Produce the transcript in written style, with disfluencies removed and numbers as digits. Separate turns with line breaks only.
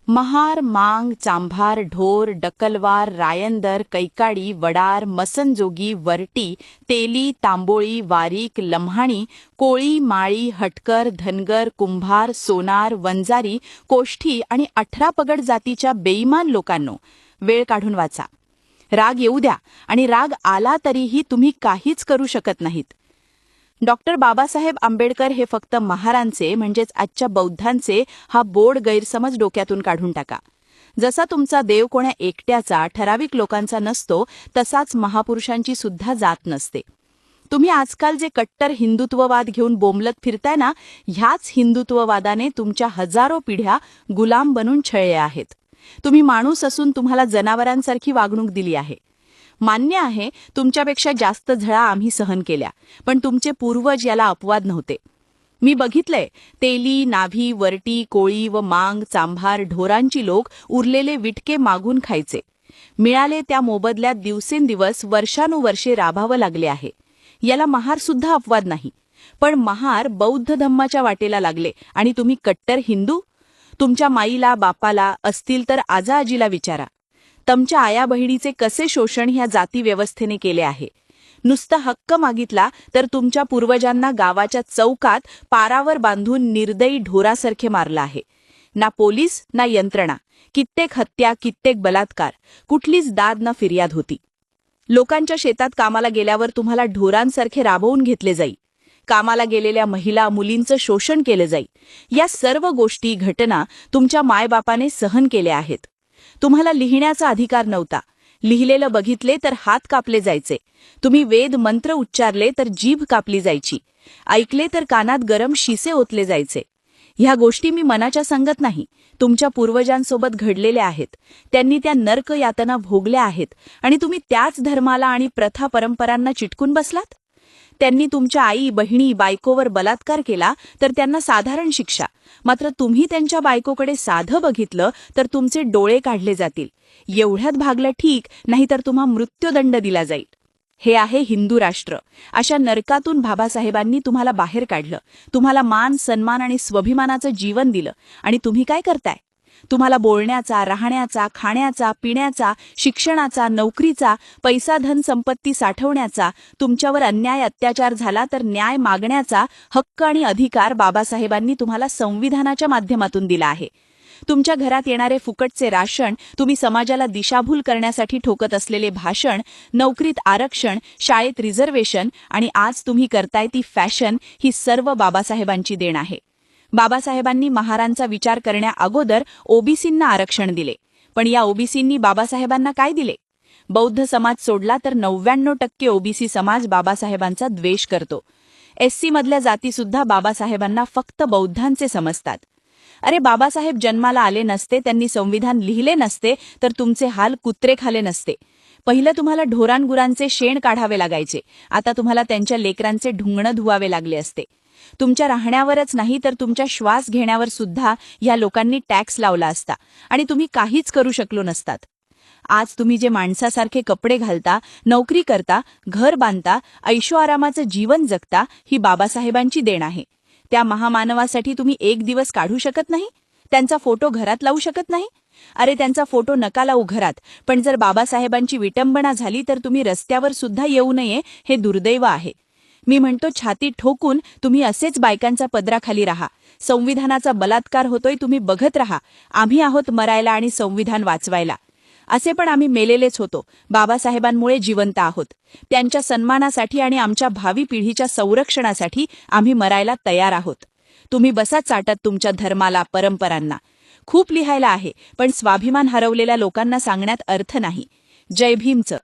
महार, मांग, चांभार, ढोर, डकलवार, रायंदर, कैकाडी, वडार, मसनजोगी, वरटी, तेली, तांबोळी, वारीक, लम्हाणी, कोळी, माळी, हटकर, धनगर, कुंभार, सोनार, वंजारी, कोष्ठी आणि 18 पगड जातीच्या बेईमान लोकांनो, वेळ काढून वाचा. राग येऊ द्या, आणि राग आला तरीही तुम्ही काहीच करू शकत नाहीत. डॉक्टर बाबासाहेब आंबेडकर हे फक्त महारांचे म्हणजेच आजच्या बौद्धांचे हा बोड गैरसमज डोक्यातून काढून टाका. जसा तुमचा देव कोण्या एकट्याचा ठराविक लोकांचा नसतो, तसाच महापुरुषांची सुद्धा जात नसते. तुम्ही आजकाल जे कट्टर हिंदुत्ववाद घेऊन बोंबलत फिरताय ना, ह्याच हिंदुत्ववादाने तुमच्या हजारो पिढ्या गुलाम बनून छळले आहेत. तुम्ही माणूस असून तुम्हाला जनावरांसारखी वागणूक दिली आहे. मान्य आहे, तुमच्यापेक्षा जास्त झळा आम्ही सहन केल्या, पण तुमचे पूर्वज याला अपवाद नव्हते. मी बघितलंय, तेली, नाभी, वरटी, कोळी व मांग, चांभार, ढोरांची लोक उरलेले विटके मागून खायचे. मिळाले त्या मोबदल्यात दिवसेंदिवस वर्षानुवर्षे राबावं लागले आहे. याला महार सुद्धा अपवाद नाही. पण महार बौद्ध धम्माच्या वाटेला लागले आणि तुम्ही कट्टर हिंदू. तुमच्या माईला, बापाला असतील तर आजाआजीला विचारा. तुमच्या आया बहिणीचे कसे शोषण ह्या जाती व्यवस्थेने केले आहे. नुसता हक्क मागितला तर तुमच्या पूर्वजांना गावाच्या चौकात पारावर बांधून निर्दयी ढोरासारखे मारलं आहे. ना पोलीस ना यंत्रणा, कित्येक हत्या, कित्येक बलात्कार, कुठलीच दाद ना फिर्याद होती. लोकांच्या शेतात कामाला गेल्यावर तुम्हाला ढोरांसारखे राबवून घेतले जाई. कामाला गेलेल्या महिला, मुलींचं शोषण केलं जाई. या सर्व गोष्टी, घटना तुमच्या मायबापाने सहन केल्या आहेत. तुम्हाला लिहिण्याचा अधिकार नव्हता. लिहिलेलं बघितले तर हात कापले जायचे. तुम्ही वेद मंत्र उच्चारले तर जीभ कापली जायची. ऐकले तर कानात गरम शिसे ओतले जायचे. ह्या गोष्टी मी मनाच्या सांगत नाही, तुमच्या पूर्वजांसोबत घडलेल्या आहेत. त्यांनी त्या नरक यातना भोगल्या आहेत आणि तुम्ही त्याच धर्माला आणि प्रथा परंपरांना चिटकून बसलात. त्यांनी तुमच्या आई, बहिणी, बायकोवर बलात्कार केला तर त्यांना साधारण शिक्षा, मात्र तुम्ही त्यांच्या बायकोकडे साधं बघितलं तर तुमचे डोळे काढले जातील. एवढ्यात भागलं ठीक, नाहीतर तुम्हा मृत्यूदंड दिला जाईल. हे आहे हिंदू राष्ट्र. अशा नरकातून बाबासाहेबांनी तुम्हाला बाहेर काढलं, तुम्हाला मान, सन्मान आणि स्वाभिमानाचं जीवन दिलं, आणि तुम्ही काय करताय? तुम्हाला बोलण्याचा, राहण्याचा, खाण्याचा, पिण्याचा, शिक्षणाचा, नोकरीचा, पैसा, धन संपत्ती साठवण्याचा, तुमच्यावर अन्याय अत्याचार झाला तर न्याय मागण्याचा हक्क आणि अधिकार बाबासाहेबांनी तुम्हाला संविधानाच्या माध्यमातून दिला आहे. तुमच्या घरात येणारे फुकटचे राशन, तुम्ही समाजाला दिशाभूल करण्यासाठी ठोकत असलेले भाषण, नोकरीत आरक्षण, शाळेत रिझर्वेशन आणि आज तुम्ही करताय ती फॅशन, ही सर्व बाबासाहेबांची देण आहे. बाबासाहेबांनी महारांचा विचार करण्या अगोदर ओबीसींना आरक्षण दिले, पण या ओबीसींनी बाबासाहेबांना काय दिले? बौद्ध समाज सोडला तर 99% ओबीसी समाज बाबासाहेबांचा द्वेष करतो. एससी मधल्या जातीसुद्धा बाबासाहेबांना फक्त बौद्धांचे समजतात. अरे, बाबासाहेब जन्माला आले नसते, त्यांनी संविधान लिहिले नसते, तर तुमचे हाल कुत्रे खाले नसते. पहिलं तुम्हाला ढोरांगुरांचे शेण काढावे लागायचे, आता तुम्हाला त्यांच्या लेकरांचे ढुंगणं धुवावे लागले असते. तुमच्या राहण्यावरच नाही तर तुमच्या श्वास घेण्यावर सुद्धा या लोकांनी टॅक्स लावला असता आणि तुम्ही काहीच करू शकलो नसतात. आज तुम्ही जे माणसासारखे कपडे घालता, नोकरी करता, घर बांधता, ऐशोआरामाचं जीवन जगता, ही बाबासाहेबांची देण आहे. त्या महामानवासाठी तुम्ही एक दिवस काढू शकत नाही? त्यांचा फोटो घरात लावू शकत नाही? अरे, त्यांचा फोटो नका लावू घरात, पण जर बाबासाहेबांची विटंबना झाली तर तुम्ही रस्त्यावर सुद्धा येऊ नये, हे दुर्दैव आहे. मी म्हणतो, छाती ठोकून तुम्ही असेच बायकांचा पदराखाली राहा. संविधानाचा बलात्कार होतोय, तुम्ही बघत राहा. आम्ही आहोत मरायला आणि संविधान वाचवायला. असे पण आम्ही मेलेलेच होतो, बाबासाहेबांमुळे जिवंत आहोत. त्यांच्या सन्मानासाठी आणि आमच्या भावी पिढीच्या संरक्षणासाठी आम्ही मरायला तयार आहोत. तुम्ही बसा चाटत तुमच्या धर्माला, परंपरांना. खूप लिहायला आहे, पण स्वाभिमान हरवलेल्या लोकांना सांगण्यात अर्थ नाही. जय भीमचं.